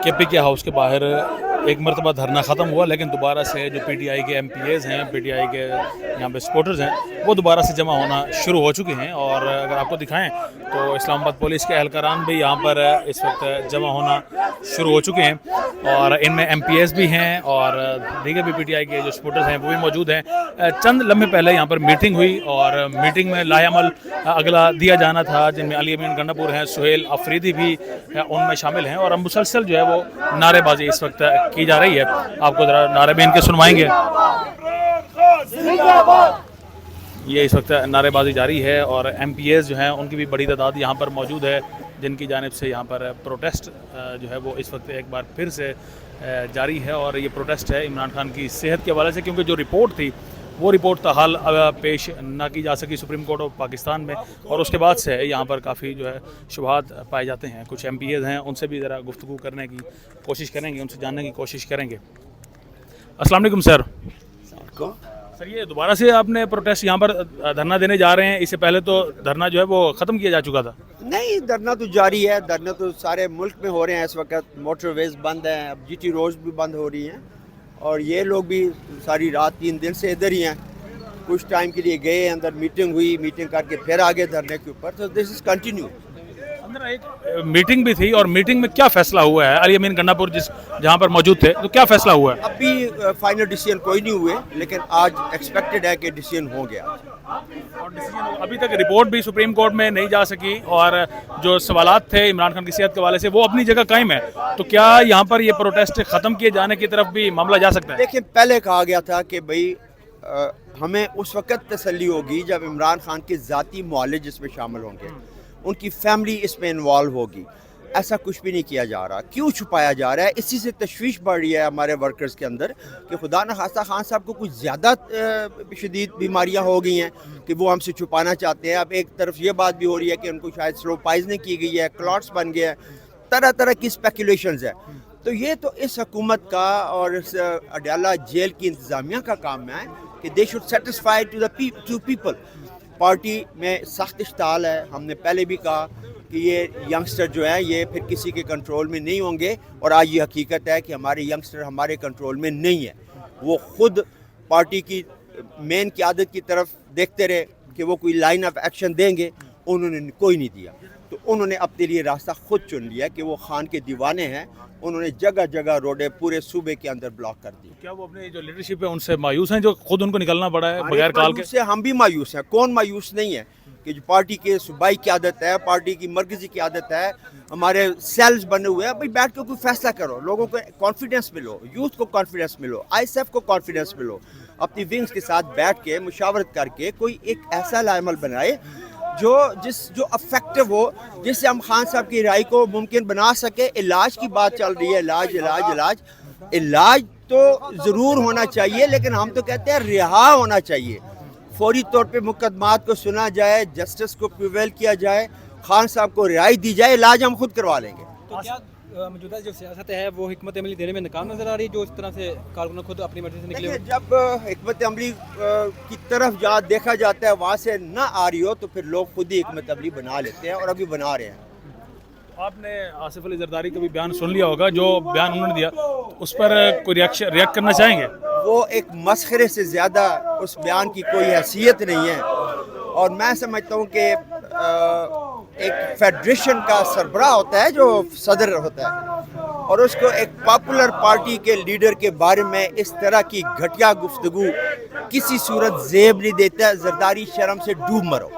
के पी के हाउस के बाहर एक मरतबा धरना ख़त्म हुआ, लेकिन दोबारा से जो PTI के MPAs हैं, PTI के यहाँ पे सपोर्टर्स हैं, वो दोबारा से जमा होना शुरू हो चुके हैं। और अगर आपको दिखाएं तो इस्लामाबाद पुलिस के एहलकारान भी यहाँ पर इस वक्त जमा होना शुरू हो चुके हैं और इनमें MPAs भी हैं और दीगर भी PTI के जो सपोर्टर्स हैं वो भी मौजूद हैं। चंद लम्हे पहले यहाँ पर मीटिंग हुई और मीटिंग में लाहेअमल अगला दिया जाना था, जिनमें अली अमीन गंडापुर हैं, सुहेल अफरीदी भी उनमें शामिल हैं। और अब मुसलसल जो है वो नारेबाजी इस वक्त की जा रही है। आपको ज़रा नारे भी इनके सुनवाएंगे। ये इस वक्त नारेबाजी जारी है और MPAs जो हैं उनकी भी बड़ी तादाद यहाँ पर मौजूद है, जिनकी जानिब से यहाँ पर प्रोटेस्ट जो है वो इस वक्त एक बार फिर से जारी है। और ये प्रोटेस्ट है इमरान खान की सेहत के हवाले से, क्योंकि जो रिपोर्ट थी वो रिपोर्ट ताहाल पेश ना की जा सकी सुप्रीम कोर्ट ऑफ पाकिस्तान में, और उसके बाद से यहाँ पर काफ़ी जो है शुबहात पाए जाते हैं। कुछ MPAs हैं, उनसे भी ज़रा गुफ्तगू करने की कोशिश करेंगे, उनसे जानने की कोशिश करेंगे। अस्सलाम वालेकुम सर। सर, ये दोबारा से आपने प्रोटेस्ट यहाँ पर धरना देने जा रहे हैं? इससे पहले तो धरना जो है वो ख़त्म किया जा चुका था। नहीं, धरना तो जारी है। धरना तो सारे मुल्क में हो रहे हैं इस वक्त। मोटरवेज बंद हैं, अब GT रोड्स भी बंद हो रही हैं और ये लोग भी सारी रात 3 दिन से इधर ही हैं। कुछ टाइम के लिए गए, अंदर मीटिंग हुई, मीटिंग करके फिर आगे धरने के ऊपर। तो दिस इज़ कंटिन्यू। अंदर एक मीटिंग भी थी और मीटिंग में क्या फैसला हुआ है? अली अमीन गंडापुर जहाँ पर मौजूद थे, तो क्या फैसला हुआ है? अभी फाइनल डिसीजन कोई नहीं हुए, लेकिन आज एक्सपेक्टेड है कि डिसीजन हो गया। और डिसीजन अभी तक रिपोर्ट भी सुप्रीम कोर्ट में नहीं जा सकी और जो सवालात थे इमरान खान की सेहत के हवाले से वो अपनी जगह कायम है। तो क्या यहाँ पर ये प्रोटेस्ट ख़त्म किए जाने की तरफ भी मामला जा सकता है? देखिए, पहले कहा गया था कि भाई हमें उस वक्त तसल्ली होगी जब इमरान खान के ज़ाती मुआलिज इसमें शामिल होंगे, उनकी फैमिली इसमें इन्वॉल्व होगी। ऐसा कुछ भी नहीं किया जा रहा। क्यों छुपाया जा रहा है? इसी से तशवीश बढ़ रही है हमारे वर्कर्स के अंदर कि खुदा न खास्ता खान साहब को कुछ ज़्यादा शदीद बीमारियां हो गई हैं कि वो हमसे छुपाना चाहते हैं। अब एक तरफ ये बात भी हो रही है कि उनको शायद स्लो पॉइजनिंग की गई है, क्लॉट्स बन गए हैं, तरह तरह की स्पेकुलेशंस है। तो ये तो इस हुकूमत का और इस अडयाला जेल की इंतज़ामिया का काम है कि they should satisfy to people. Party में सख्त इश्ताल है। हमने पहले भी कहा कि ये यंगस्टर जो हैं ये फिर किसी के कंट्रोल में नहीं होंगे, और आज ये हकीकत है कि हमारे यंगस्टर हमारे कंट्रोल में नहीं है। वो खुद पार्टी की मेन क़यादत की तरफ देखते रहे कि वो कोई लाइन ऑफ एक्शन देंगे, उन्होंने कोई नहीं दिया। तो उन्होंने अपने लिए रास्ता खुद चुन लिया कि वो खान के दीवाने हैं। उन्होंने जगह जगह रोडें पूरे सूबे के अंदर ब्लॉक कर दी। क्या वो अपने जो लीडरशिप है उनसे मायूस हैं, जो खुद उनको निकलना पड़ा है बगैर काल के? से हम भी मायूस हैं। कौन मायूस नहीं है कि जो पार्टी के सूबाई क़यादत है, पार्टी की मरकज़ी क़यादत है, हमारे सेल्स बने हुए हैं। भाई बैठ के कोई फैसला करो, लोगों को कॉन्फिडेंस मिलो, यूथ को कॉन्फिडेंस मिलो, ISF को कॉन्फिडेंस मिलो, अपनी विंग्स के साथ बैठ के मुशावरत करके कोई एक ऐसा लाएमल बनाए जो अफेक्टिव हो, जिससे हम खान साहब की राय को मुमकिन बना सके। इलाज की बात चल रही है, इलाज तो ज़रूर होना चाहिए, लेकिन हम तो कहते हैं रिहा होना चाहिए। फौरी तौर पे मुकदमात को सुना जाए, जस्टिस को प्रिवेल किया जाए, खान साहब को रिहाई दी जाए, इलाज हम खुद करवा लेंगे। तो क्या मौजूदा जो सियासत है वो हिकमत अमली देने में नाकाम नजर आ रही है, जो इस तरह से कारकुन खुद अपनी मर्जी से निकले हुए? जब हिकमत अमली की तरफ जहाँ देखा जाता है वहाँ से ना आ रही हो, तो फिर लोग खुद ही हिकमत अमली बना लेते हैं और अभी बना रहे हैं। आपने आसिफ अली जरदारी का भी बयान सुन लिया होगा, जो बयान उन्होंने दिया, उस पर कोई रिएक्ट करना चाहेंगे? वो एक मस्खरे से ज़्यादा उस बयान की कोई हैसियत नहीं है। और मैं समझता हूँ कि एक फेडरेशन का सरबराह होता है जो सदर होता है, और उसको एक पॉपुलर पार्टी के लीडर के बारे में इस तरह की घटिया गुफ्तगू किसी सूरत ज़ेब नहीं देता। जरदारी शर्म से डूब मरो।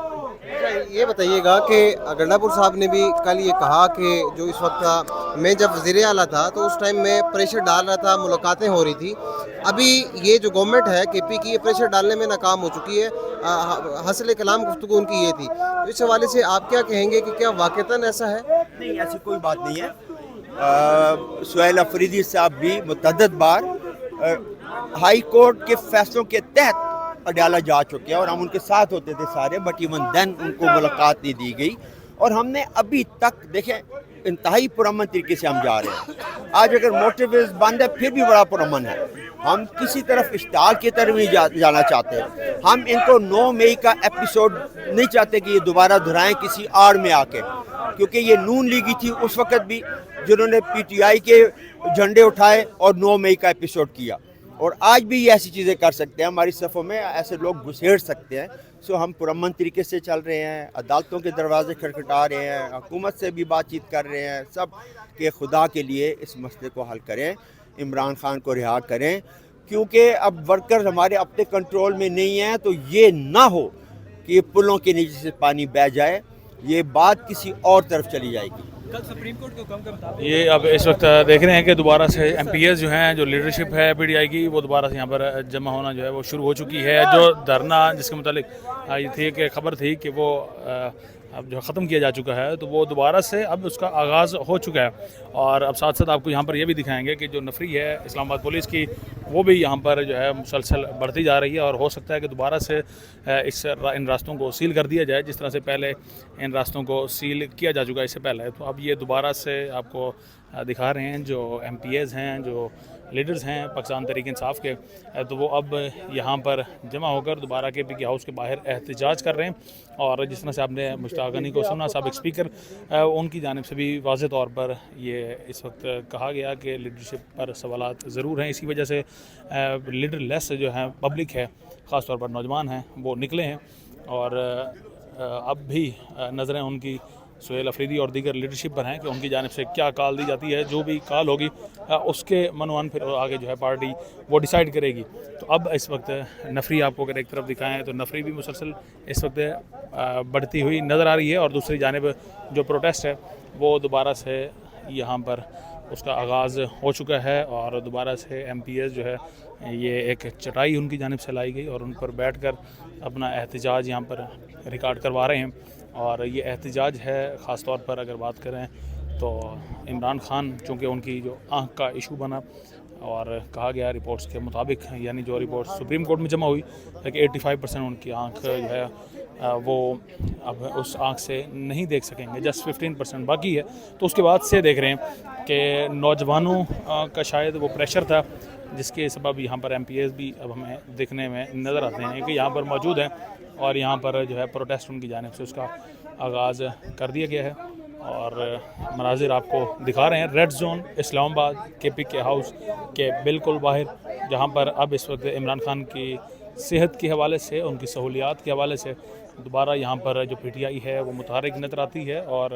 ये बताइएगा कि गंडापुर साहब ने भी कल ये कहा कि जो इस वक्त मैं जब वज़ीर आला था तो उस टाइम में प्रेशर डाल रहा था, मुलाकातें हो रही थी। अभी ये जो गवर्नमेंट है KP की, ये प्रेशर डालने में नाकाम हो चुकी है। हसल कलाम गुफ्तगू उनकी ये थी। तो इस हवाले से आप क्या कहेंगे कि क्या वाक़तन ऐसा है? नहीं, ऐसी कोई बात नहीं है। सुहेल अफरीदी साहब भी मुतअद्दिद बार हाई कोर्ट के फैसलों के तहत अडयाला जा चुके हैं और हम उनके साथ होते थे सारे, बट इवन देन उनको मुलाकात नहीं दी गई। और हमने अभी तक देखें इंतहाई पुरअमन तरीके से हम जा रहे हैं। आज अगर मोटरवेज बंद है फिर भी बड़ा पुरअमन है। हम किसी तरफ इश्ताल की तरफ नहीं जाना चाहते। हम इनको 9 मई का एपिसोड नहीं चाहते कि ये दोबारा दोहराएं किसी आड़ में आके। کیونکہ یہ نون لیگی تھی اس وقت بھی جنہوں نے پی ٹی آئی کے جھنڈے اٹھائے اور 9 مئی کا ایپیسوڈ کیا، اور آج بھی یہ ایسی چیزیں کر سکتے ہیں، ہماری صفوں میں ایسے لوگ گھسیڑ سکتے ہیں. سو ہم پرامن طریقے سے چل رہے ہیں، عدالتوں کے دروازے کھٹکھٹا رہے ہیں، حکومت سے بھی بات چیت کر رہے ہیں سب کہ خدا کے لیے اس مسئلے کو حل کریں، عمران خان کو رہا کریں، کیونکہ اب ورکر ہمارے اپنے کنٹرول میں نہیں ہیں. تو یہ نہ ہو کہ یہ پلوں کے نیچے سے پانی بہہ جائے، یہ بات کسی اور طرف چلی جائے گی. کل سپریم کورٹ کے حکم کے مطابق یہ اب اس وقت دیکھ رہے ہیں کہ دوبارہ سے ایم پی ایز جو ہیں، جو لیڈرشپ ہے پی ٹی آئی کی، وہ دوبارہ سے یہاں پر جمع ہونا جو ہے وہ شروع ہو چکی ہے. جو دھرنا جس کے متعلق یہ تھی کہ خبر تھی کہ وہ اب جو ختم کیا جا چکا ہے، تو وہ دوبارہ سے اب اس کا آغاز ہو چکا ہے. اور اب ساتھ ساتھ آپ کو یہاں پر یہ بھی دکھائیں گے کہ جو نفری ہے اسلام آباد پولیس کی، وہ بھی یہاں پر جو ہے مسلسل بڑھتی جا رہی ہے، اور ہو سکتا ہے کہ دوبارہ سے ان راستوں کو سیل کر دیا جائے، جس طرح سے پہلے ان راستوں کو سیل کیا جا چکا ہے اس سے پہلے. تو اب یہ دوبارہ سے آپ کو دکھا رہے ہیں جو ایم پی ایز ہیں، جو لیڈرز ہیں پاکستان تحریک انصاف کے، تو وہ اب یہاں پر جمع ہو کر دوبارہ کے پی کے ہاؤس کے باہر احتجاج کر رہے ہیں. اور جس طرح سے آپ نے مشتاق غنی کو سنا، سابق اسپیکر، ان کی جانب سے بھی واضح طور پر یہ اس وقت کہا گیا کہ لیڈرشپ پر سوالات ضرور ہیں. اسی وجہ سے لیڈر لیس جو ہے پبلک ہے، خاص طور پر نوجوان ہیں، وہ نکلے ہیں. اور اب بھی نظریں ان کی سہیل افریدی اور دیگر لیڈرشپ پر ہیں کہ ان کی جانب سے کیا کال دی جاتی ہے. جو بھی کال ہوگی اس کے منوان پھر آگے جو ہے پارٹی وہ ڈیسائیڈ کرے گی. تو اب اس وقت نفری آپ کو اگر ایک طرف دکھائیں تو نفری بھی مسلسل اس وقت بڑھتی ہوئی نظر آ رہی ہے، اور دوسری جانب جو پروٹیسٹ ہے وہ دوبارہ سے یہاں پر اس کا آغاز ہو چکا ہے. اور دوبارہ سے ایم پی ایس جو ہے یہ ایک چٹائی ان کی جانب سے لائی گئی، اور ان پر بیٹھ کر اپنا احتجاج یہاں پر ریکارڈ کروا رہے ہیں. اور یہ احتجاج ہے خاص طور پر اگر بات کریں تو عمران خان، چونکہ ان کی جو آنکھ کا ایشو بنا، اور کہا گیا رپورٹس کے مطابق، یعنی جو رپورٹ سپریم کورٹ میں جمع ہوئی کہ 85% ان کی آنکھ جو ہے وہ اب اس آنکھ سے نہیں دیکھ سکیں گے، جسٹ 15% باقی ہے. تو اس کے بعد سے دیکھ رہے ہیں کہ نوجوانوں کا شاید وہ پریشر تھا، جس کے سبب یہاں پر ایم پی ایس بھی اب ہمیں دیکھنے میں نظر آتے ہیں کہ یہاں پر موجود ہیں، اور یہاں پر جو ہے پروٹیسٹ ان کی جانب سے اس کا آغاز کر دیا گیا ہے. اور مناظر آپ کو دکھا رہے ہیں ریڈ زون اسلام آباد کے پی کے ہاؤس کے بالکل باہر، جہاں پر اب اس وقت عمران خان کی صحت کے حوالے سے، ان کی سہولیات کے حوالے سے دوبارہ یہاں پر جو پی ٹی آئی ہے وہ متحرک نظر آتی ہے، اور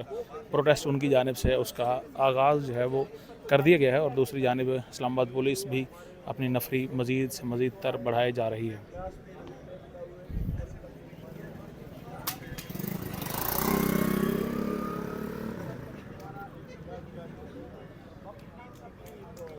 پروٹیسٹ ان کی جانب سے اس کا آغاز جو ہے وہ کر دیا گیا ہے. اور دوسری جانب اسلام آباد پولیس بھی اپنی نفری مزید سے مزید تر بڑھائے جا رہی ہے.